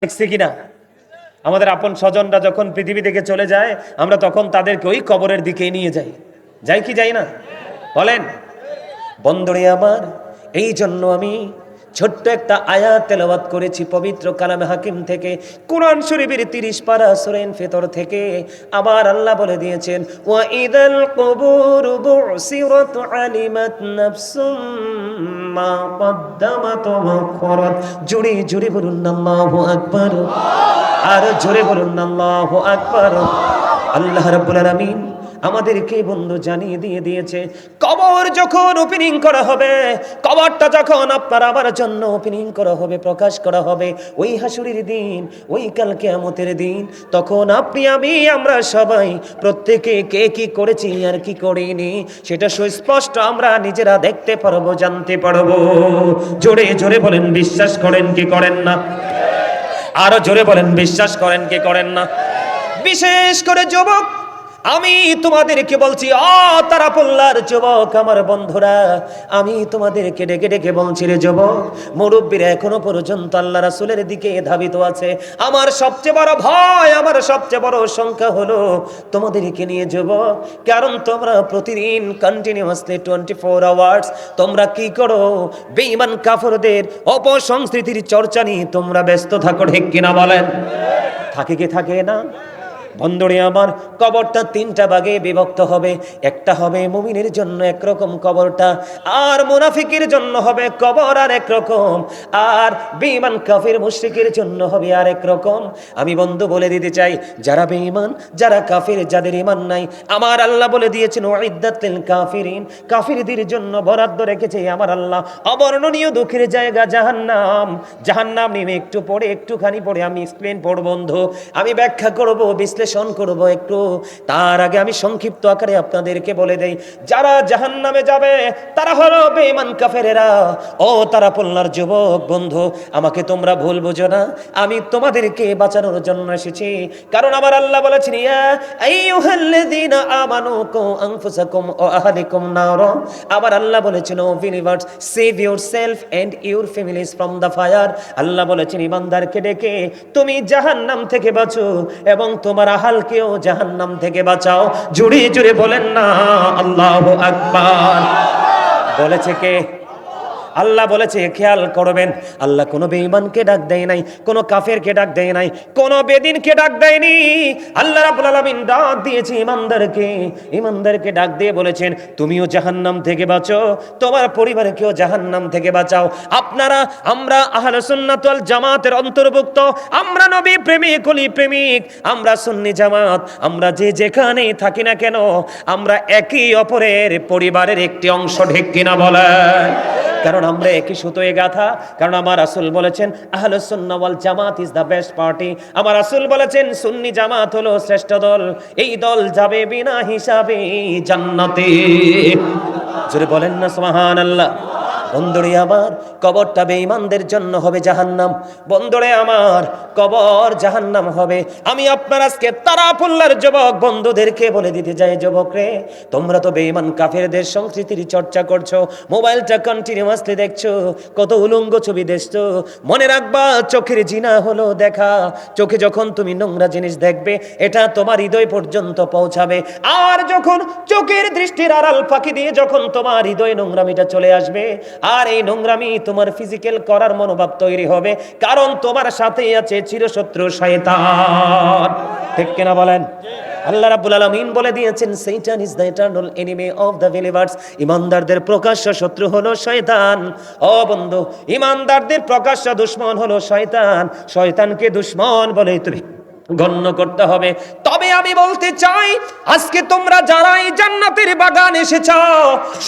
দেখছি কিনা আমাদের আপন স্বজনরা যখন পৃথিবী থেকে চলে যায় আমরা তখন তাদেরকে ওই কবরের দিকে নিয়ে যাই, যাই কি যাই না বলেন বন্ধুরে আমার। এই জন্য আমি ছোট্ট একটা আয়াত তেলাওয়াত করেছি পবিত্র কালামে হাকিম থেকে, কোরআন শরীফের 30 পারা সূরা ফিতর থেকে। আবার আল্লাহ বলে দিয়েছেন ওয়া ইদাল কুবুরু বুসিরাত আলিমাত নাফসুম মা কদ্দামাত ওয়া আখরাত। জোরে জোরে বলুন আল্লাহু আকবার, আর জোরে বলুন আল্লাহু আকবার। আল্লাহ রাব্বুল আলামিন আমাদেরকে বন্ধু জানিয়ে দিয়ে দিয়েছে কবর যখন ওপেনিং করা হবে, কবরটা যখন আপনার আমার জন্য ওপেনিং করা হবে, প্রকাশ করা হবে ওই হাসুরের দিন, ওই কাল কিয়ামতের দিন, তখন আপনি আমি আমরা সবাই প্রত্যেকে কে কি করেছি আর কি করিনি সেটা সুস্পষ্ট আমরা নিজেরা দেখতে পারবো, জানতে পারবো। জোরে জোরে বলেন বিশ্বাস করেন কি করেন না? আরো জোরে বলেন বিশ্বাস করেন কি করেন না? বিশেষ করে যুবক আমি তোমাদেরকে বলছি, তারাপল্লার যুবক আমার বন্ধুরা, আমি তোমাদেরকে ডেকে ডেকে বলছি রে যুবক, মুরব্বীরা এখনো পর্যন্ত আল্লাহ রাসূলের দিকে ধাবিত আছে। আমার সবচেয়ে বড় ভয়, আমার সবচেয়ে বড় সংখ্যা হলো তোমাদেরকে নিয়ে যুবক। কারণ তোমরা প্রতিদিন কন্টিনিউয়াসলি 24 আওয়ার্স তোমরা কি করো? বেঈমান কাফেরদের অপসংস্কৃতির চর্চা নিয়ে তোমরা ব্যস্ত থাকো, ঠিক কিনা বলেন? থাকে কি থাকে না? বন্ধুরে আমার, কবরটা 3টা ভাগে বিভক্ত হবে। একটা হবে মুমিনের জন্য একরকম কবরটা, আর মুনাফিকের জন্য হবে কবর আর একরকম, আর বেঈমান কাফির মুশরিকের জন্য হবে আর একরকম। আমি বন্ধু বলে দিতে চাই, যারা বেঈমান, যারা কাফির, যাদের ঈমান নাই, আমার আল্লাহ বলে দিয়েছেন উইদ্দাতুল কাফিরিন, কাফিরদের জন্য বরাদ্দ রেখেছে আমার আল্লাহ অবর্ণনীয় দুঃখের জায়গা জাহান্নাম। জাহান্নাম নিয়ে একটুখানি পড়ে আমি এক্সপ্লেন পড়ব বন্ধু, আমি ব্যাখ্যা করব, বিশ্লেষণ করব একটু। তার আগে আমি সংক্ষিপ্ত আকারে আপনাদেরকে বলে দেই, যারা জাহান্নামে যাবে তারা হলো বেঈমান কাফেরেরা। ও তারাপল্লার যুবক বন্ধু, আমাকে তোমরা ভুল বুঝো না, আমি তোমাদেরকে বাঁচানোর জন্য এসেছি। কারণ আমার আল্লাহ বলেছেন ইয়া আইয়ুহাল্লাযীনা আমানু কু আনফুসাকুম ওয়া আহলিকুম নার। আবার আল্লাহ বলেছেন ও believers save yourself and your families from the fire. আল্লাহ বলেছেন ঈমানদারকে ডেকে তুমি জাহান্নাম থেকে বাঁচো এবং তোমার আহলকেও জাহান্নাম থেকে বাঁচাও। জুড়ে জুড়ে বলেন না আল্লাহু আকবার। বলেছে কে? আল্লাহ বলেছে, খেয়াল করবেন, আল্লাহ কোনো বেঈমানকে ডাক দেয় নাই, কোনো কাফেরকে ডাক দেয় নাই, কোনো বেদিনকে ডাক দেয়নি। আল্লাহ রাব্বুল আলামিন ডাক দিয়েছে ঈমানদারকে, ঈমানদারকে ডাক দিয়ে বলেছেন তুমিও জাহান্নাম থেকে বাঁচো, তোমার পরিবারকেও জাহান্নাম থেকে বাঁচাও। আপনারা, আমরা আহলে সুন্নাত ওয়াল জামাতের অন্তর্ভুক্ত, আমরা নবী প্রেমিক, ওলি প্রেমিক, আমরা সুন্নি জামাত, আমরা যে যেখানে থাকি না কেন আমরা একে অপরের পরিবারের একটি অংশ, ঠিক কিনা বলেন? কারণ আমরা একই সুতোয় গাঁথা। কারণ আমার রাসূল বলেছেন আহলুস সুন্নাহ ওয়াল জামাত ইজ দ্য বেস্ট পার্টি। আমার রাসূল বলেছেন সুন্নি জামাত হলো শ্রেষ্ঠ দল, এই দল যাবে বিনা হিসাবে জান্নাতে। জোরে বলেন না সুবহানাল্লাহ। বন্ধুরে আমার, কবরটা বেঈমানদের জন্য হবে জাহান্নাম। বন্ধুরে আমার, কবর জাহান্নাম হবে। আমি আপনার আজকে তারাপল্লার যুবক বন্ধুদেরকে বলে দিতে যাই, যুবক রে, তোমরা তো বেঈমান কাফেরদের সংস্কৃতির চর্চা করছো, মোবাইলটা কন্টিনিউয়াসলি দেখছো, কত উলঙ্গ ছবি দেখছো। মনে রাখবা, চোখের জিনা হলো দেখা। চোখে যখন তুমি নোংরা জিনিস দেখবে এটা তোমার হৃদয় পর্যন্ত পৌঁছাবে, আর যখন চোখের দৃষ্টির আড়াল ফাঁকি দিয়ে যখন তোমার হৃদয় নোংরামিটা চলে আসবে, আর এই নোংরামি তোমার ফিজিক্যাল করার মনোভাব তৈরি হবে, কারণ তোমার সাথে আছে চিরশত্রু শয়তান, ঠিক কিনা বলেন? আল্লাহ রাব্বুল আলামিন বলে দিয়েছেন শয়তান is the eternal enemy of the believers. ঈমানদারদের প্রকাশ্য শত্রু হলো শয়তান। ও বন্ধু, ঈমানদারদের প্রকাশ্য দুশমন হলো শয়তান। শয়তানকে দুশমন বলে তুমি গণ্য করতে হবে। তবে আমি বলতে চাই, আজকে তোমরা যারা এই জান্নাতের বাগানে এসেছ,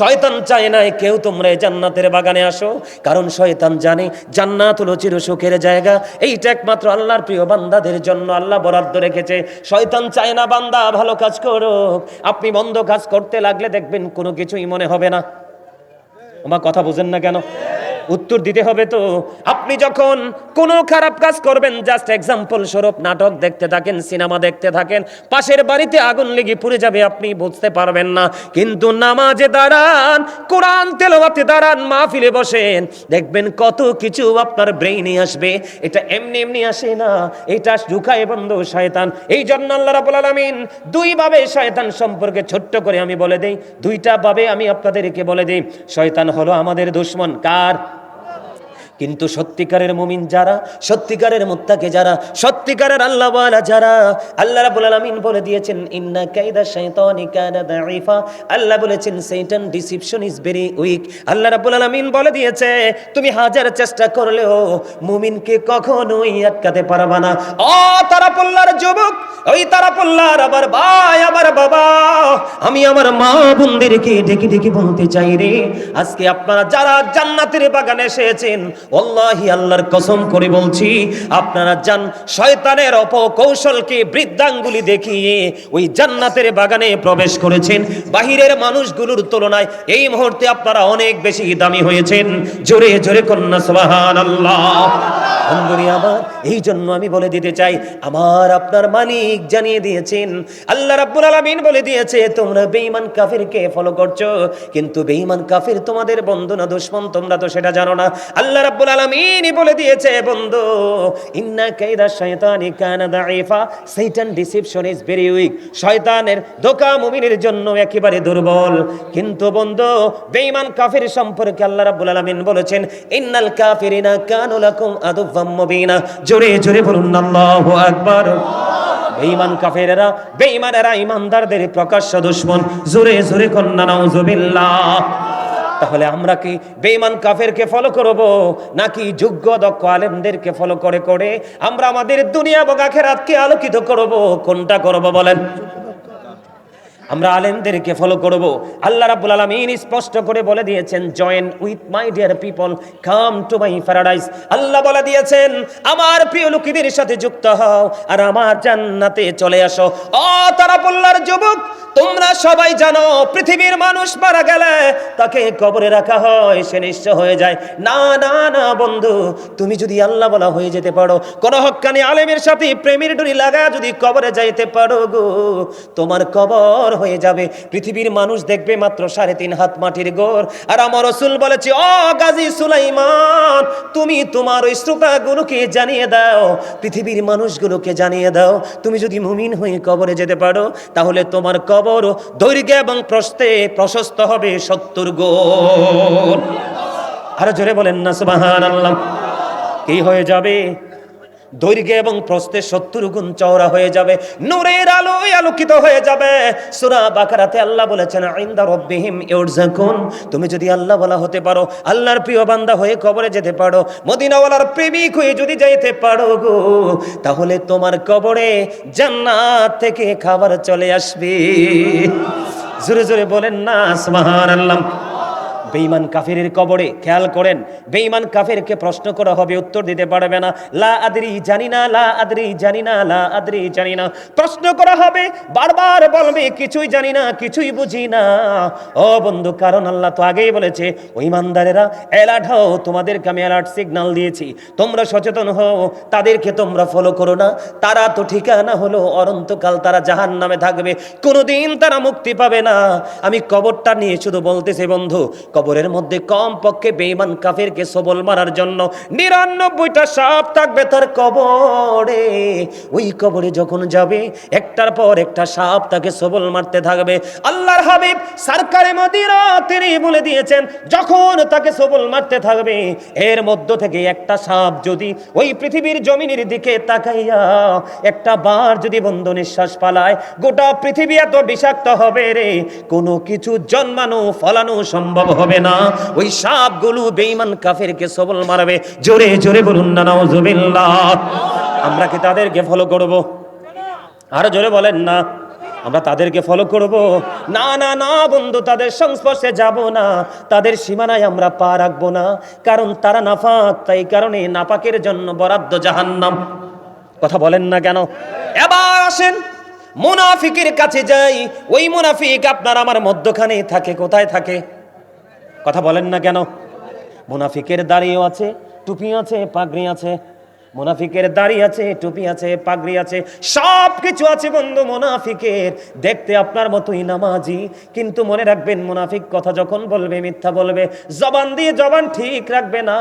শয়তান চায় না কেউ তোমরা এই জান্নাতের বাগানে আসো। কারণ শয়তান জানে জান্নাত হলো চির সুখের জায়গা, এইটা একমাত্র আল্লাহর প্রিয় বান্দাদের জন্য আল্লাহ বরাদ্দ রেখেছে। শয়তান চায় না বান্দা ভালো কাজ করুক। আপনি মন্দ কাজ করতে লাগলে দেখবেন কোনো কিছুই মনে হবে না। আমার কথা বুঝেন না কেন? উত্তর দিতে হবে তো। আপনি যখন কোনো খারাপ কাজ করবেন, জাস্ট এক্সাম্পল স্বরূপ নাটক দেখতে থাকেন, সিনেমা দেখতে থাকেন, পাশের বাড়িতে আগুন লেগে পুড়ে যাবে, আপনি বুঝতে পারবেন না। কিন্তু নামাজে দাঁড়ান, কোরআন তেলাওয়াতে দাঁড়ান, মাহফিলে বসেন, দেখবেন কত কিছু আপনার ব্রেইনে আসবে। এটা এমনি এমনি আসে না, এটা ঢুকায় বন্ধ শয়তান। এই জন্য আল্লাহ রাব্বুল আলামিন দুইভাবে শয়তান সম্পর্কে ছোট্ট করে আমি বলে দেই, দুইটা ভাবে আমি আপনাদেরকে বলে দেই। শয়তান হলো আমাদের দুশমন। কার? কিন্তু সত্যিকারের মুমিন যারা, সত্যিকারের মুত্তাকি যারা, সত্যিকারের আল্লাহওয়ালা যারা, আল্লাহ রাব্বুল আলামিন বলে দিয়েছেন ইন্না কাইদা শাইতানি কানা দাঈফা। আল্লাহ বলেছেন শয়তান ডিসিপশন ইজ ভেরি উইক। আল্লাহ রাব্বুল আলামিন বলে দিয়েছে তুমি হাজার চেষ্টা করলেও মুমিনকে কখনোই আটকাতে পারবে না। ও তারাপল্লার যুবক, ওই তারাপল্লার আবার ভাই, আবার বাবা, আমি আমার মা বোনদেরকে ডেকে ডেকে বলতে চাই রে, আজকে আপনারা যারা জান্নাতের বাগানে এসেছেন, ওয়াল্লাহি আল্লাহর কসম করে বলছি, আপনারা জান শয়তানের অপকৌশলকে বৃদ্ধাঙ্গুলি দেখিয়ে ওই জান্নাতের বাগানে প্রবেশ করেছেন। বাহিরের মানুষগুলোর তুলনায় এই মুহূর্তে আপনারা অনেক বেশি দামি হয়েছেন। জোরে জোরে কন্যা সুবহানাল্লাহ। বন্ধুরে আমার, এই জন্য আমি বলে দিতে চাই, আমার আপনার মালিক জানিয়ে দিয়েছেন, আল্লাহ রাব্বুল আলামিন বলে দিয়েছে তোমরা বেঈমান কাফিরকে ফলো করছো, কিন্তু বেঈমান কাফির তোমাদের বন্ধু না দুশমন, তোমরা তো সেটা জানো না। আল্লাহ রাব্বুল আলামিন বলে দিয়েছে বন্ধু, ইন্না কাইদা শাইতানি কানা দাঈফা, শয়তান ডিসিপশন ইজ ভেরি উইক। শয়তানের ধোঁকা মুমিনের জন্য একেবারে দুর্বল। কিন্তু বন্ধু বেঈমান কাফির সম্পর্কে আল্লাহ রাব্বুল আলামিন বলেছেন ইন্নাল কাফিরিনা কানু লাকুম আদুওয়াম মুবিনা। জোরে জোরে বলুন আল্লাহু আকবার। বেঈমান কাফেরেরা, বেঈমানেরা ইমানদারদের প্রকাশ্য দুশমন। জোরে জোরে কন্না নাউজুবিল্লাহ। তাহলে আমরা কি বেঈমান কাফেরকে ফলো করব, নাকি যোগ্য দক্ষ আলেমদেরকে ফলো করে করে আমরা আমাদের দুনিয়া এবং আখিরাতকে আলোকিত করব? কোনটা করব বলেন? আমরা আলেমদেরকে ফলো করব। আল্লাহ রাব্বুল আলামিন স্পষ্ট করে বলে দিয়েছেন join with my dear people, come to my paradise. আল্লাহ বলে দিয়েছেন আমার প্রিয় লোকেদের সাথে যুক্ত হও আর আমার জান্নাতে চলে আসো। ও তারাপল্লার যুবক, তোমরা সবাই জানো পৃথিবীর মানুষ মারা গেলে তাকে কবরে রাখা হয়, সে নিঃস্ব হয়ে যায়। না না না বন্ধু, তুমি যদি আল্লাহ বলা হয়ে যেতে পারো, কোন হক্কানি আলেমের সাথে প্রেমের ডুরি লাগা যদি কবরে যাইতে পারো গো, তোমার কবর হয়ে যাবে। পৃথিবীর মানুষ দেখবে মাত্র 3.5 হাত মাটির গোর। আর আমার রাসূল বলেছে ও গাজী সুলাইমান, তুমি তোমার ওই শ্রোতাগুলোকে জানিয়ে দাও, পৃথিবীর মানুষগুলোকে জানিয়ে দাও, তুমি যদি মুমিন হয়ে কবরে যেতে পারো তাহলে তোমার কবর দৈর্ঘ্য এবং প্রস্থে প্রশস্ত হবে 70 গুণ। আরো জোরে বলেন না সুবহানাল্লাহ। কি হয়ে যাবে? দৈর্ঘ্য এবং প্রস্থে 70 গুণ চওড়া হয়ে যাবে, নূরের আলোয় আলোকিত হয়ে যাবে। সূরা বাকারাতে আল্লাহ বলেছেন ইনদা রাব্বিহিম ইউরযাকুন। তুমি যদি আল্লাহ বলা হতে পারো, আল্লাহর প্রিয় বান্দা হয়ে কবরে যেতে পারো, মদিনাওয়ালার প্রেমিক হয়ে যদি যাইতে পারো গো, তাহলে তোমার কবরে জান্নাত থেকে খাবার চলে আসবে। জোরে জোরে বলেন না সুবহানাল্লাহ। বেঈমান কাফিরের কবরে খেয়াল করেন, বেঈমান কাফিরকে প্রশ্ন করা হবে, উত্তর দিতে পারবে না। লা আদরি, জানি না, লা আদরি, জানি না, লা আদরি, জানি না। প্রশ্ন করা হবে, বারবার বলবে কিছুই জানি না, কিছুই বুঝি না। ও বন্ধু, কারণ আল্লাহ তো আগেই বলেছে ও ইমানদারেরা অ্যালার্ট হও, তোমাদেরকে আমি অ্যালার্ট সিগন্যাল দিয়েছি, তোমরা সচেতন হও, তাদেরকে তোমরা ফলো করো না। তারা তো ঠিকানা হলো অনন্তকাল তারা জাহান্নামে থাকবে, কোনোদিন তারা মুক্তি পাবে না। আমি কবরটা নিয়ে শুধু বলতেছি বন্ধু, কবরের মধ্যে কম পক্ষে বেঈমান কাফিরকে সবল মারার জন্য 99টা সাপ থাকবে তার কবরে। ওই কবরে যখন যাবে একটার পর একটা সাপ তাকে সবল মারতে থাকবে। আল্লাহর হাবিব সরকারে মদিনা তিনি বলে দিয়েছেন যখন তাকে সবল মারতে থাকবে, এর মধ্য থেকে একটা সাপ যদি ওই পৃথিবীর জমিনের দিকে তাকাইয়া একটা বার যদি বন্ধ নিঃশ্বাস পালায়, গোটা পৃথিবী এত বিষাক্ত হবে রে, কোনো কিছু জন্মানো ফলানো সম্ভব হবে না। ওই সাপগুলো বেঈমান কাফেরকে সবল মারবে। জোরে জোরে বলুন না নাউজুবিল্লাহ। আমরা কি তাদেরকে ফলো করব? আরো জোরে বলেন না। আমরা তাদেরকে ফলো করব? না না না বন্ধু, তাদের সংস্পর্শে যাব না, তাদের সীমানায় আমরা পা রাখবো না, কারণ তারা নাপাক, তাই কারণে নাপাকের জন্য বরাদ্দ জাহান্নাম। কথা বলেন না কেন? এবার আসেন মুনাফিকের কাছে যাই। ওই মুনাফিক আপনার আমার মধ্যখানে থাকে। কোথায় থাকে? কথা বলেন না কেন? মুনাফিকের দাড়িও আছে, টুপি আছে, পাগড়ি আছে। মুনাফিকের দাড়ি আছে, টুপি আছে, পাগড়ি আছে, সব কিছু আছে বন্ধু মুনাফিকের। দেখতে আপনার মতোই নামাজি, কিন্তু মনে রাখবেন মুনাফিক কথা যখন বলবে মিথ্যা বলবে, জবান দিয়ে জবান ঠিক রাখবে না।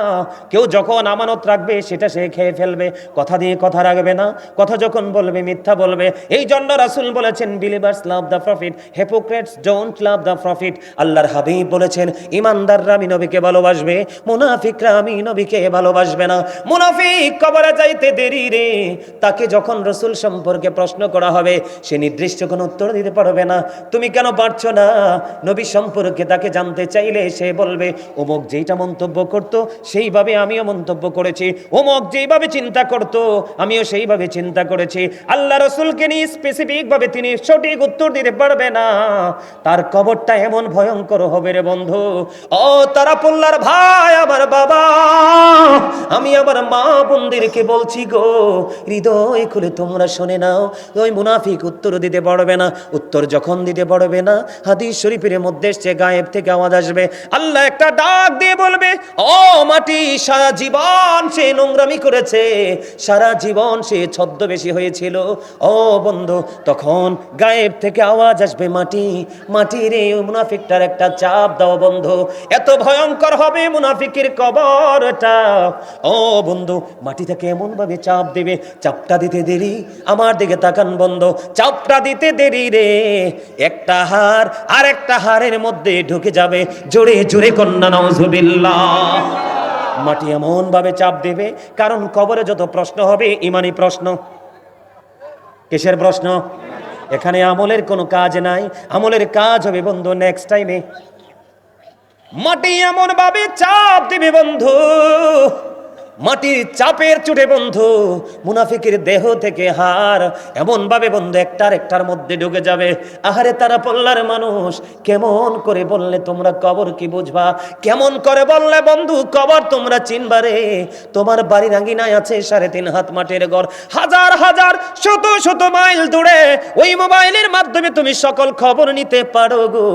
কেউ যখন আমানত রাখবে সেটা সে খেয়ে ফেলবে, কথা দিয়ে কথা রাখবে না, কথা যখন বলবে মিথ্যা বলবে। এই জন্য রাসূল বলেছেন, believers love the profit, hypocrites don't love the profit. আল্লাহর হাবিব বলেছেন, ইমানদাররা আমি নবীকে ভালোবাসবে, মুনাফিকরা আমি নবীকে ভালোবাসবে না। মুনাফিক কবরে যাইতে দেরি রে, তাকে যখন রাসূল সম্পর্কে প্রশ্ন করা হবে সে নির্দিষ্ট কোনো উত্তর দিতে পারবে না। তুমি কেন পারছো না? নবী সম্পর্কে তাকে জানতে চাইলে সে বলবে, অমুক যেইটা মন্তব্য করত সেইভাবে আমিও মন্তব্য করেছি, অমুক যেইভাবে চিন্তা করত আমিও সেইভাবে চিন্তা করেছি। আল্লাহ রাসূলকে নিয়ে স্পেসিফিক ভাবে তিনি সঠিক উত্তর দিতে পারবে না। তার কবরটা এমন ভয়ঙ্কর হবে রে বন্ধু। ও তারা পল্লার ভাই, আমার বাবা, আমি আমার মা বোনদেরকে বলছি গো, হৃদয় খুলে তোমরা শুনে নাও। ওই মুনাফিক উত্তর দিতে পারবে না। উত্তর যখন দিতে পারবে না, হাদিস শরীফের মধ্যে এসেছে, গায়েব থেকে আওয়াজ আসবে, আল্লাহ একটা ডাক দিয়ে বলবে, ও মাটি, সারা জীবন সে নোংরামি করেছে, সারা জীবন সে ছদ্মবেশী হয়েছিল। ও বন্ধু, তখন গায়েব থেকে আওয়াজ আসবে, মাটি, মাটি রে, মুনাফিকটার একটা চাপ দাও বন্ধু। এত ভয়ঙ্কর হবে মুনাফিকের কবরটা। ও বন্ধু, মাটি থেকে এমন ভাবে চাপ দেবে, চাপটা দিতে দেরি, আমার দিকে তাকান বন্ধ, চাপটা দিতে দেরি রে, একটা হাড় আর একটা হাড়ের মধ্যে ঢুকে যাবে। জোরে জোরে কন্যা নাউজুবিল্লাহ। মাটি এমন ভাবে চাপ দেবে, কারণ কবরে যত প্রশ্ন হবে ইমানি প্রশ্ন। কিসের প্রশ্ন? এখানে আমলের কোনো কাজ নাই, আমলের কাজ হবে বন্ধু নেক্সট টাইমে। মাটি এমন ভাবে চাপ দিবে বন্ধু, মাটির চাপের চোটে বন্ধু মুনাফিকের দেহ থেকে হাড় এমন ভাবে বন্ধু একটার একটার মধ্যে ঢুকে যাবে। আহারে তারা পল্লার মানুষ, কেমন করে বললে তোমরা কবর কি বুঝবা? কেমন করে বললে বন্ধু কবর তোমরা চিনবারে? তোমার বাড়ির আঙ্গিনায় আছে 3.5 হাত মাটির ঘর, হাজার হাজার শত শত মাইল দূরে, ওই মোবাইলের মাধ্যমে তুমি সকল খবর নিতে পারো গো।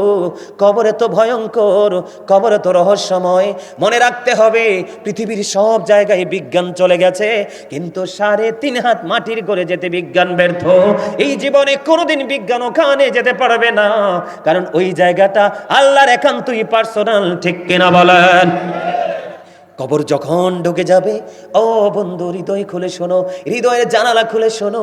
কবরে তো ভয়ঙ্কর, কবরে তো রহস্যময়। মনে রাখতে হবে, পৃথিবীর সব জায়গায় বিজ্ঞান চলে গেছে, কিন্তু 3.5 হাত মাটির ঘরে যেতে বিজ্ঞান ব্যর্থ। এই জীবনে কোনোদিন বিজ্ঞান ওখানে যেতে পারবে না, কারণ ওই জায়গাটা আল্লাহর একান্তই পার্সোনাল। ঠিক কিনা বলেন? কবর যখন ঢুকে যাবে, ও বন্ধু হৃদয় খুলে শোনো, হৃদয়ের জানালা খুলে শোনো।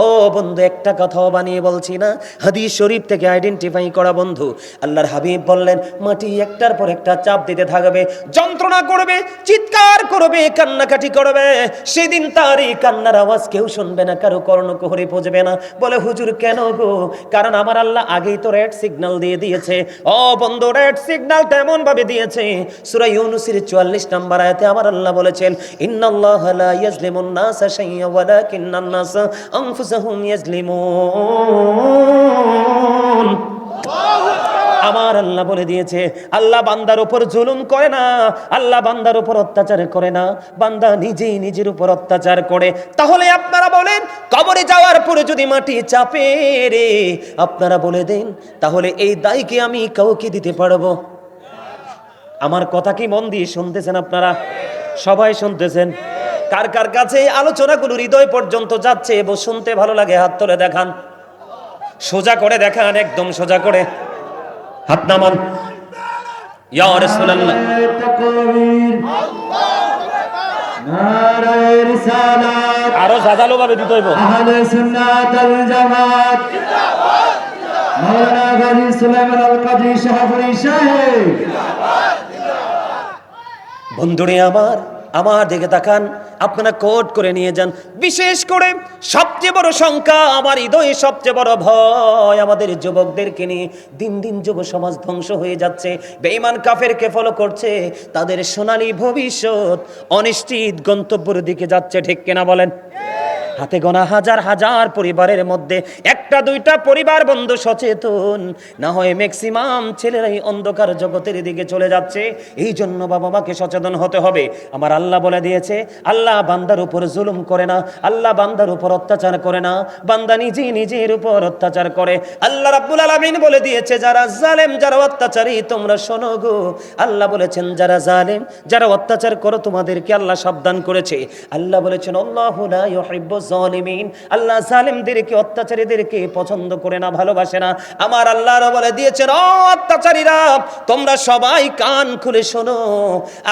ও বন্ধু, একটা কথাও বানিয়ে বলছি না, হাদিস শরীফ থেকে আইডেন্টিফাই করা বন্ধু। আল্লাহর হাবিব বললেন, মাটি একটার পর একটা চাপ দিতে থাকবে, যন্ত্রণা করবে, চিৎকার করবে, কান্নাকাটি করবে। সেদিন তার এই কান্নার আওয়াজ কেউ শুনবে না, কারো কর্ণকুহরে পৌঁছবে না। বলে, হুজুর কেন গো? কারণ আমার আল্লাহ আগেই তো রেড সিগন্যাল দিয়ে দিয়েছে। ও বন্ধু, রেড সিগন্যালটা এমন ভাবে দিয়েছে, সূরা ইউনূসের 44 নম্বর আয়াতে আমার আল্লাহ বলেছেন, ইন্নাল্লাহা লা ইয়াজলিমুন নাসা শাইয়্যান ওয়ালাকিন্নান নাসা আনফুসাহুম ইয়াজলিমুন। আমার আল্লাহ বলে দিয়েছে, আল্লাহ বান্দার উপর জুলুম করে না, আল্লাহ বান্দার উপর অত্যাচার করে না, বান্দা নিজেই নিজের উপর অত্যাচার করে। তাহলে আপনারা বলেন, কবরে যাওয়ার পরে যদি মাটি চাপে রে, আপনারা বলে দেন, তাহলে এই দায় কি আমি কাউকে দিতে পারবো? আমার কথা কি মন দিয়ে শুনতেছেন আপনারা? সবাই শুনতেছেন? কার কার কাছে এই আলোচনাগুলো হৃদয় পর্যন্ত যাচ্ছে এবং শুনতে ভালো লাগে? হাত তুলে দেখান, সোজা করে দেখান, একদম সোজা করে হাত নামান। ইয়া রাসূলুল্লাহ, নারায়ে রিসালাত, আরো জাজালো ভাবে দিতে হইব। আহলে সুন্নাত ওয়াল জামাত জিন্দাবাদ, মাওলানা গাজী সুলাইমান আল কাদরি শাহপুরী সাহেব জিন্দাবাদ। বন্ধুরে আমার দিকে তাকান, আপনারা কোট করে নিয়ে যান। বিশেষ করে সবচেয়ে বড় শঙ্কা, আমার হৃদয়ে সবচেয়ে বড় ভয় আমাদের যুবকদেরকে নিয়ে। দিন দিন যুব সমাজ ধ্বংস হয়ে যাচ্ছে, বেঈমান কাফেরকে ফলো করছে, তাদের সোনালী ভবিষ্যৎ অনিশ্চিত গন্তব্যের দিকে যাচ্ছে। ঠিক কিনা বলেন? হাতে গোনা হাজার হাজার পরিবারের মধ্যে একটা দুইটা পরিবার বন্ধু সচেতন না হয় ম্যাক্সিমাম ছেলেরাই অন্ধকার জগতের দিকে চলে যাচ্ছে। এই জন্য বাবা মাকে সচেতন হতে হবে। আমার আল্লাহ বলে দিয়েছে, আল্লাহ বান্দার উপর জুলুম করে না, আল্লাহ বান্দার উপর অত্যাচার করে না, বান্দা নিজে নিজের উপর অত্যাচার করে। আল্লাহ রাব্বুল আলামিন বলে দিয়েছে, যারা জালেম যারা অত্যাচারী তোমরা শোনো গো। আল্লাহ বলেছেন যারা জালেম যারা অত্যাচার করো তোমাদেরকে আল্লাহ সাবধান করেছে। আল্লাহ বলেছেন আল্লাহু লা ইউহিব্বুজ জালিমিন, আল্লাহ জালেমদেরকে অত্যাচারীদেরকে পছন্দ করে না, ভালোবাসে না। আমার আল্লাহ বলে দিয়েছেন ও অত্যাচারীরা তোমরা সবাই কান খুলে শোনো,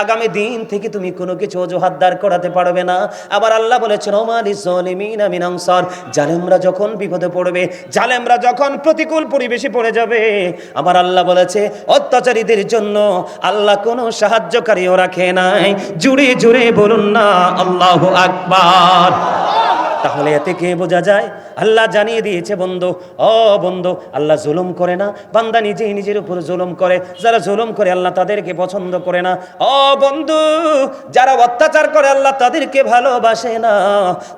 আগামী দিন থেকে তুমি কোনো কিছু অজুহাত দাঁড় করাতে পারবে না। আবার আল্লাহ বলেছেন ওমালিজ জালিমিনা মিন আনসার, জালেমরা যখন বিপদে পড়বে, জালেমরা যখন প্রতিকূল পরিবেশে পড়ে যাবে, আমার আল্লাহ বলেছে অত্যাচারীদের জন্য আল্লাহ কোনো সাহায্যকারীও রাখে নাই। জুড়ে জুড়ে বলুন না আল্লাহু আকবার। তাহলে এতে কে বোঝা যায়? আল্লাহ জানিয়ে দিয়েছে বন্ধু, ও বন্ধু, আল্লাহ জুলুম করে না, বান্দা নিজেই নিজের উপর জুলুম করে। যারা জুলুম করে আল্লাহ তাদেরকে পছন্দ করে না। ও বন্ধু, যারা অত্যাচার করে আল্লাহ তাদেরকে ভালোবাসে না।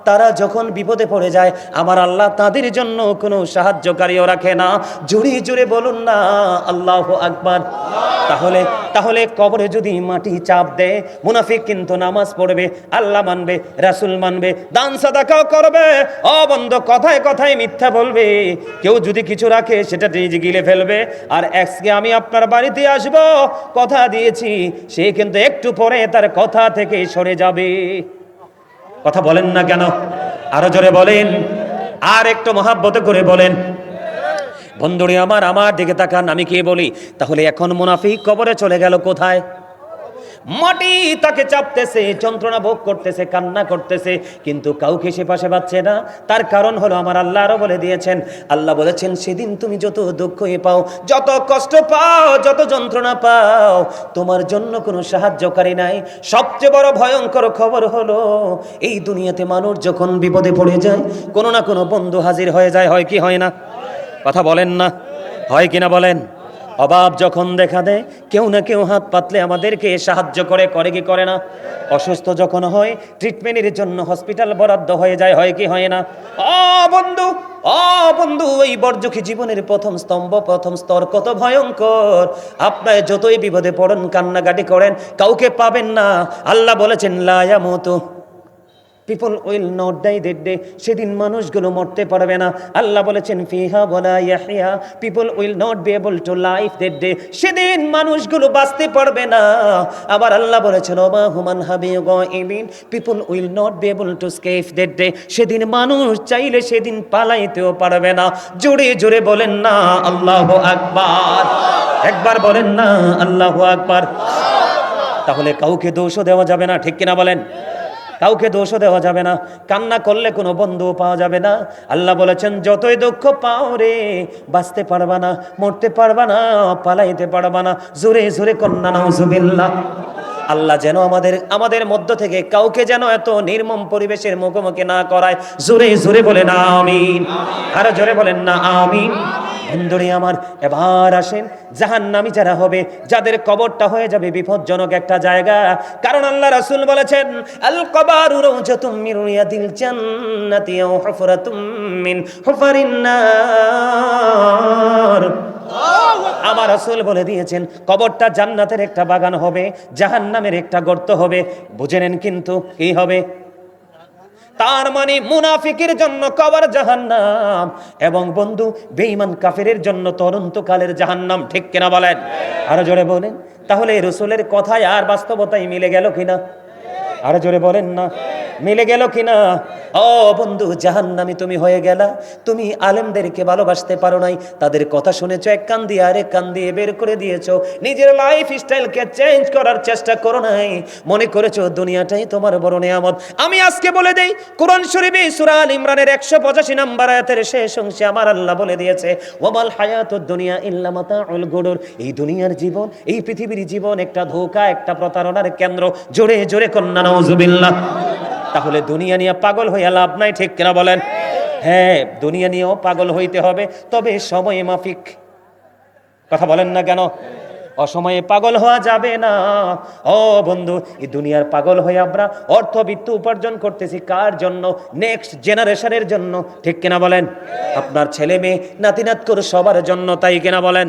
তারা যখন বিপদে পড়ে যায় আমার আল্লাহ তাদের জন্য কোনো সাহায্যকারীও রাখে না। জুড়ে জুড়ে বলুন না আল্লাহু আকবার। তাহলে কবরে যদি মাটি চাপ দেয়, মুনাফিক কিন্তু নামাজ পড়বে, আল্লাহ মানবে, রাসূল মানবে, দান সাদাকাও করবে। ও বন্ধু, কথায় কথায় মিথ্যা বলবে। কেউ যদি কিছু রাখে সেটা নিজে গিলে ফেলবে। আর আজকে আমি আপনার বাড়িতে আসব, কথা দিয়েছি, সে কিন্তু একটু পরে তার কথা থেকে সরে যাবে। কথা বলেন না কেন? আরো জোরে বলেন, আর একটু মহাব্বত করে বলেন। বন্ধুরে আমার দিকে তাকান, আমি কে বলি? তাহলে এখন মুনাফিক কবরে চলে গেল কোথায়? মাটি তাকে চাপতেছে, যন্ত্রণা ভোগ করতেছে, কান্না করতেছে, কিন্তু কাউকে সে পাশে পাচ্ছে না। তার কারণ হলো আমার আল্লাহ আরো বলে দিয়েছেন, আল্লাহ বলেছেন সেদিন তুমি যত দুঃখই পাও, যত কষ্ট পাও, যত যন্ত্রণা পাও, তোমার জন্য কোনো সাহায্যকারী নাই। সবচেয়ে বড় ভয়ঙ্কর খবর হলো এই দুনিয়াতে মানুষ যখন বিপদে পড়ে যায় কোনো না কোনো বন্ধু হাজির হয়ে যায়। হয় কি হয় না? কথা বলেন না, হয় কিনা বলেন? অভাব যখন দেখা দেয় কেউ না কেউ হাত পাতলে আমাদেরকে সাহায্য করে, করে কি করে না? অসুস্থ যখন হয় ট্রিটমেন্টের জন্য হসপিটাল বরাদ্দ হয়ে যায়। হয় কি হয় না? বন্ধু, এই বর্জখী জীবনের প্রথম স্তম্ভ, প্রথম স্তর কত ভয়ঙ্কর। আপনার যতই বিপদে পড়েন, কান্নাকাটি করেন, কাউকে পাবেন না। আল্লাহ বলেছেন লা ইয়ামুতু, people will not die that day, সেদিন মানুষগুলো মরতে পারবে না। আল্লাহ বলেছেন ফিহা ওয়ালা ইয়াহইয়া, people will not be able to live that day, সেদিন মানুষগুলো বাঁচতে পারবে না। আবার আল্লাহ বলেছেন ওমা হুমান হাবি গায়বিন, people will not be able to escape that day, সেদিন মানুষ চাইলে সেদিন পালাইতেও পারবে না। জোরে জোরে বলেন না আল্লাহু আকবার। একবার বলেন না আল্লাহু আকবার। তাহলে কাউকে দোষও দেওয়া যাবে না, ঠিক কিনা বলেন? কাউকে দোষও দেওয়া যাবে না। কান্না করলে কোনো বন্ধু পাওয়া যাবে না। আল্লাহ বলেছেন যতই দুঃখ পাও রে, বাঁচতে পারবা না, মরতে পারবা না, পালাইতে পারবা না। জোরে জোরে কন্যা নাউজুবিল্লাহ। আল্লাহ যেন আমাদের মধ্য থেকে কাউকে যেন এত নির্মম পরিবেশের মুখোমুখি না করায়। জোরে জোরে বলেন আমিন। আরো জোরে বলেন না আমিন। বন্ধুরে আমার, এবার আসেন জাহান্নামী যারা হবে, যাদের কবরটা হয়ে যাবে বিপজ্জনক একটা জায়গা। কারণ আল্লাহ রাসূল বলেছেন আল কবরু রাউজাতুম মিন রিয়াদিল জান্নাতি ওয়া হুফরাতুম মিন হুফারিন নার। আমার রাসূল বলে দিয়েছেন কবরটা জান্নাতের একটা বাগান হবে, জাহান্নামের একটা গর্ত হবে। বুঝে নেন কিন্তু কি হবে? তার মানে মুনাফিকের জন্য কবর জাহান্নাম, এবং বন্ধু বেঈমান কাফেরের জন্য তরন্তকালের জাহান্নাম। ঠিক কিনা বলেন? আরো জোরে বলেন। তাহলে রাসূলের কথায় আর বাস্তবতায় মিলে গেল কিনা? আরো জোরে বলেন না, মিলে গেল কিনা? ও বন্ধু, জাহান্নামী তুমি হয়ে গেলা। তুমি আলেমদেরকে ভালোবাসতে পারো নাই, তাদের কথা শুনেছো, এক কান দিয়ে আরেক কান দিয়ে বের করে দিয়েছো। নিজের লাইফ স্টাইলকে চেঞ্জ করার চেষ্টা করো নাই, মনে করেছো দুনিয়াটাই তোমার বড় নিয়ামত। আমি আজকে বলে দেই, কোরআন শরীফে সূরা আল ইমরানের 185 নম্বর আয়াতের শেষ অংশে আমার আল্লাহ বলে দিয়েছে ওয়ামাল হায়াতুদ দুনিয়া ইল্লা মাতাউল গুরুর, এই দুনিয়ার জীবন, এই পৃথিবীর জীবন একটা ধোঁকা, একটা প্রতারণার কেন্দ্র। জোরে জোরে কন্যা নাউজুবিল্লাহ। তাহলে দুনিয়া নিয়ে পাগল হয়ে লাভ নাই, ঠিক কিনা বলেন? হ্যাঁ, দুনিয়া নিয়েও পাগল হইতে হবে, তবে সময় মাফিক। কথা বলেন না কেন? অসময়ে পাগল হওয়া যাবে না। ও বন্ধু, এই দুনিয়ার পাগল হয়ে আমরা অর্থবিত্ত উপার্জন করতেছি কার জন্য? নেক্সট জেনারেশনের জন্য, ঠিক কিনা বলেন? আপনার ছেলে মেয়ে নাতি নাতকুর সবার জন্য, তাই কিনা বলেন?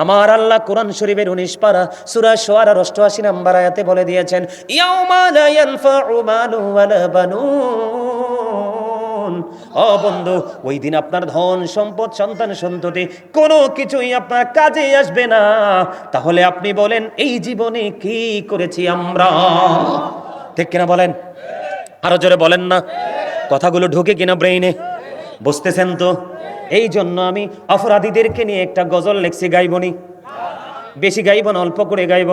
আমার আল্লাহ কোরআন শরীফের 19 পারা সূরা শুআরার 88 নম্বর আয়াতে বলে দিয়েছেন, ইয়াউমা লা ইয়ানফাউ মালু ওয়ালা বানুন। ও বন্ধু, ওই দিন আপনার ধন সম্পদ সন্তান সন্ততি কোনো কিছুই আপনার কাজে আসবে না। তাহলে আপনি বলেন, এই জীবনে কি করেছি আমরা? ঠিক কিনা বলেন? আরো জোরে বলেন না। কথাগুলো ঢুকে কিনা ব্রেইনে? বুঝতেছেন তো? এই জন্য আমি অপরাধীদেরকে নিয়ে একটা গজল লিখছি, গাইবনি? বেশি গাইব না, অল্প করে গাইব।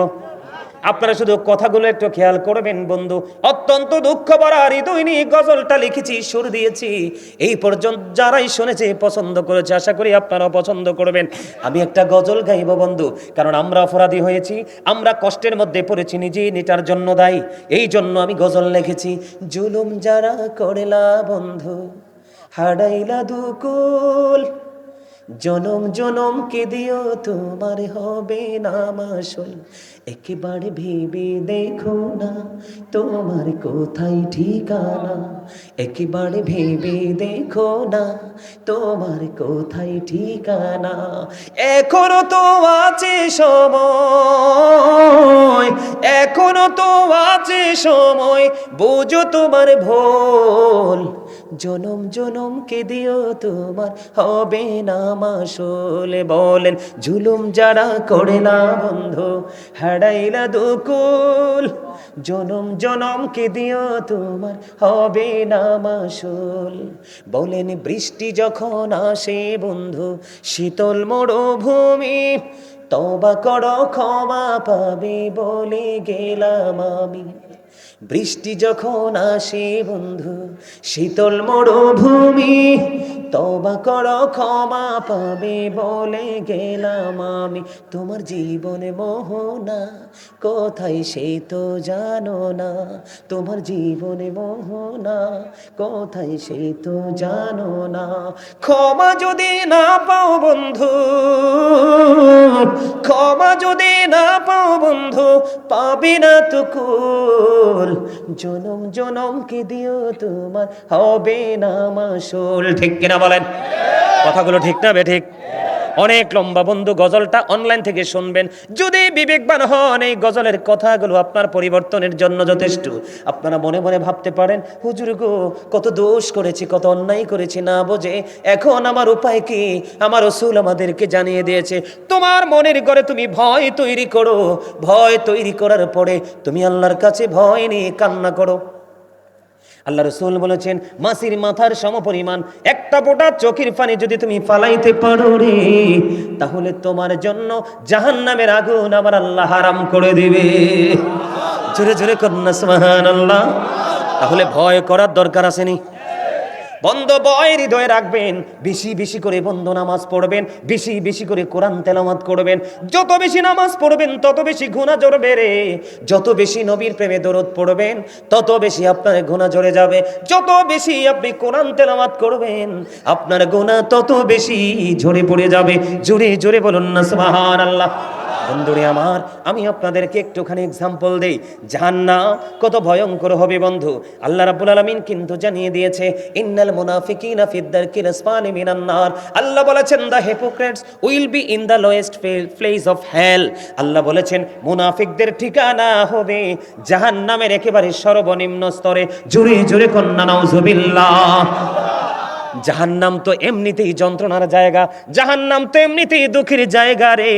আপনারা শুধু কথাগুলো একটু খেয়াল করবেন বন্ধু। অত্যন্ত দুঃখ ভরা হৃদয় নিয়ে গজলটা লিখেছি, সুর দিয়েছি। এই পর্যন্ত যারাই শুনেছে পছন্দ করেছে, আশা করি আপনারাও পছন্দ করবেন। আমি একটা গজল গাইব বন্ধু, কারণ আমরা অপরাধী হয়েছি, আমরা কষ্টের মধ্যে পড়েছি, নিজেই নেটার জন্য দায়ী। এই জন্য আমি গজল লিখেছি। জুলুম যারা করেলা বন্ধু, হারাইলা দুকুল, জনম জনম কে দিও তোমার হবে না মাসুল। একেবারে ভেবে দেখো না তোমার কোথায় ঠিকানা, একেবারে ভেবে দেখো না তোমার কোথায় ঠিকানা। এখনো তো আছে সময়, এখনো তো আছে সময়, বুঝো তোমার ভুল। জনম জনম কে দিও তোমার হবে না মাসুল। বলেন, জুলুম যারা করে না বন্ধু, হারাইলা দুকুল, জনম জনম কে দিও তোমার হবে না মাসুল। বলেন, বৃষ্টি যখন আসে বন্ধু শীতল মরুভূমি, তওবা করো ক্ষমা পাবে বলে গেলাম আমি। বৃষ্টি যখন আসে বন্ধু শীতল মরুভূমি, তওবা করো ক্ষমা পাবে বলে গেলাম আমি। তোমার জীবনে মোহনা কোথায় সে তো জানো না, তোমার জীবনে মোহনা কোথায় সে তো জানো না। ক্ষমা যদি না পাও বন্ধু, ক্ষমা যদি না পাও বন্ধু, পাবে না তো কুল। জনম জনম কে দিও তোমার হবে না মাসুল। ঠিক কিনা বলেন? কথাগুলো ঠিক না বেঠিক? অনেক লম্বা বন্ধু, গজলটা অনলাইন থেকে শুনবেন। যদি বিবেকবান হন, এই গজলের কথাগুলো আপনার পরিবর্তনের জন্য যথেষ্ট। আপনারা মনে মনে ভাবতে পারেন, হুজুর গো, কত দোষ করেছি, কত অন্যায় করেছি না বোঝে, এখন আমার উপায় কি? আমার রাসূল আমাদেরকে জানিয়ে দিয়েছে, তোমার মনের ঘরে তুমি ভয় তৈরি করো, ভয় তৈরি করার পরে তুমি আল্লাহর কাছে ভয় নিয়ে কান্না করো। আল্লাহ রাসূল বলেছেন, মাছির মাথার সমপরিমাণ একটা ফোঁটা চোখের পানি যদি তুমি ফালাইতে পারো রে, তাহলে তোমার জন্য জাহান্নামের আগুন আমার আল্লাহ হারাম করে দিবে। জোরে জোরে কন্যা সুবহানাল্লাহ। তাহলে ভয় করার দরকার আসেনি? বন্ধ ভয় হৃদয়ে রাখবেন, বেশি বেশি করে বন্ধ নামাজ পড়বেন, বেশি বেশি করে কোরআন তেলাওয়াত করবেন। যত বেশি নামাজ পড়বেন তত বেশি গুনাহ ঝরবে রে। যত বেশি নবীর প্রেমে দরুদ পড়বেন তত বেশি আপনার গুনাহ ঝরে যাবে। যত বেশি আপনি কোরআন তেলাওয়াত করবেন আপনার গুনাহ তত বেশি ঝরে পড়ে যাবে। জোরে জোরে বলুন না সুবহানাল্লাহ। বন্ধুরে আমার, আমি আপনাদেরকে একটুখানি এক্সাম্পল দেই, জাহান্নাম কত ভয়ঙ্কর হবে বন্ধু। আল্লাহ রাব্বুল আলামিন কিন্তু জানিয়ে দিয়েছে, ইন্নাল মুনাফিকিনা ফিদ দারকিল আসফালি মিনান নার। আল্লাহ বলেছেন, the hypocrites will be in the lowest place of hell. আল্লাহ বলেছেন, মুনাফিকদের ঠিকানা হবে জাহান্নামের একেবারে সর্বনিম্ন স্তরে। জোরে জোরে কন্না নাউজুবিল্লাহ। জাহান্নাম তো এমনিতেই যন্ত্রণার জায়গা, জাহান্নাম তো এমনিতেই দুঃখের জায়গা রে।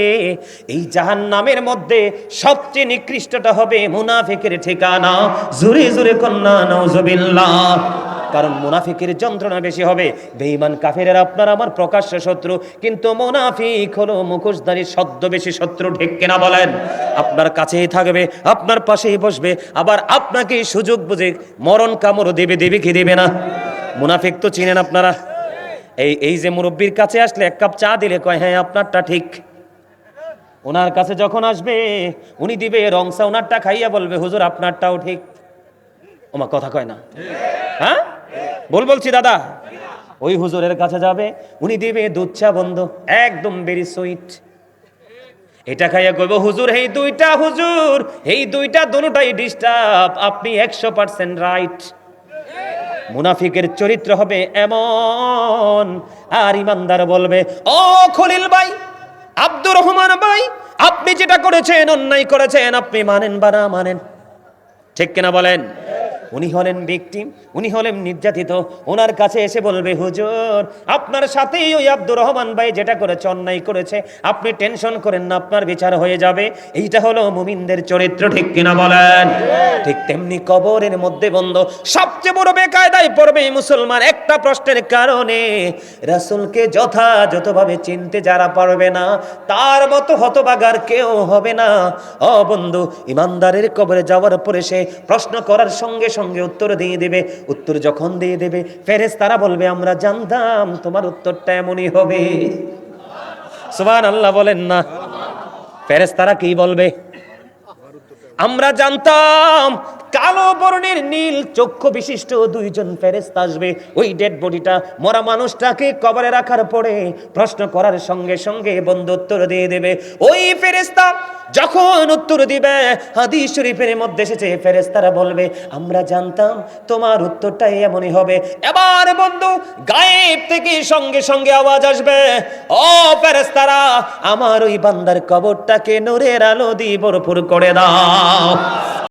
এই জাহান্নামের মধ্যে সবচেয়ে নিকৃষ্টটা হবে মুনাফিকের ঠিকানা। জোরে জোরে কন্না নাউজুবিল্লাহ। কারণ মুনাফিকের যন্ত্রণা বেশি হবে। বেঈমান কাফেরেরা আপনার আমার প্রকাশ্য শত্রু, কিন্তু মুনাফিক হলো মুখোশধারী ছদ্মবেশী শত্রু। ঠিক কিনা বলেন? আপনার কাছেই থাকবে, আপনার পাশেই বসবে, আবার আপনাকে সুযোগ বুঝে মরণ কামড় দেবে। দেবে কি দেবে না? মুনাফিক তো চিনেন আপনারা। এই যে মুরব্বির কাছে আসলে এক কাপ চা দিলে কয়, হ্যাঁ আপনারটা ঠিক। ওনার কাছে যখন আসবে উনি দিবে রং চা, ওনারটা খাইয়া বলবে, হুজুর আপনারটাও ঠিক। ওমা কথা কয় না? হ্যাঁ বলছি দাদা। ওই হুজুরের কাছে যাবে, উনি দিবে দুধ চা বন্ধ, একদম ভেরি সুইট। এটা খাইয়া কইব হুজুর এই দুইটা দোনোটাই ডিস্টার্ব, আপনি 100% রাইট। মুনাফিকের চরিত্র হবে এমন, আর ইমানদার বলবে ও খলিল ভাই, আব্দুর রহমান ভাই, আপনি যেটা করেছেন অন্যায় করেছেন, আপনি মানেন বা না মানেন, ঠিক কিনা বলেন? উনি হলেন ভিকটিম, উনি হলেন নির্যাতিত, ওনার কাছে এসে বলবে হুজুর আপনার সাথেই ওই আব্দুর রহমান ভাই যেটা করেছে অন্যায় করেছে, আপনি টেনশন করেন না, আপনার বিচার হয়ে যাবে। এইটা হলো মুমিনদের চরিত্র, ঠিক কিনা বলেন? ঠিক তেমনি কবরের মধ্যে বন্ধ সবচেয়ে বড় বেকায়দায় পড়বে মুসলমান একটা প্রশ্নের কারণে। রাসূলকে যথাযথভাবে চিনতে যারা পারবে না, তার মতো হতভাগার কেউ হবে না। ও বন্ধু, ইমানদারের কবরে যাওয়ার পরে সে প্রশ্ন করার সঙ্গে সঙ্গে উত্তর দিয়ে দেবে। উত্তর যখন দিয়ে দেবে, ফেরেশতারা বলবে আমরা জানতাম তোমার উত্তরটা এমনই হবে। সুবহানাল্লাহ বলেন না? ফেরেশতারা কি বলবে? আমরা জানতাম। কালো বর্ণের নীল চক্ষু বিশিষ্ট দুইজন ফেরেশতা আসবে, ওই ডেড বডিটা মরা মানুষটাকে কবরে রাখার পরে প্রশ্ন করার সঙ্গে সঙ্গে বন্ধু উত্তর দিয়ে দেবে। ওই ফেরেশতা যখন উত্তর দিবে, হাদিস শরীফের মধ্যে এসেছে ফেরেশতারা বলবে আমরা জানতাম তোমার উত্তরটাই এমনই হবে। এবার বন্ধু গায়েব থেকে সঙ্গে সঙ্গে আওয়াজ আসবে, ও ফেরেশতারা আমার ওই বান্দার কবরটাকে নূরের আলো দিয়ে ভরপুর করে দাও।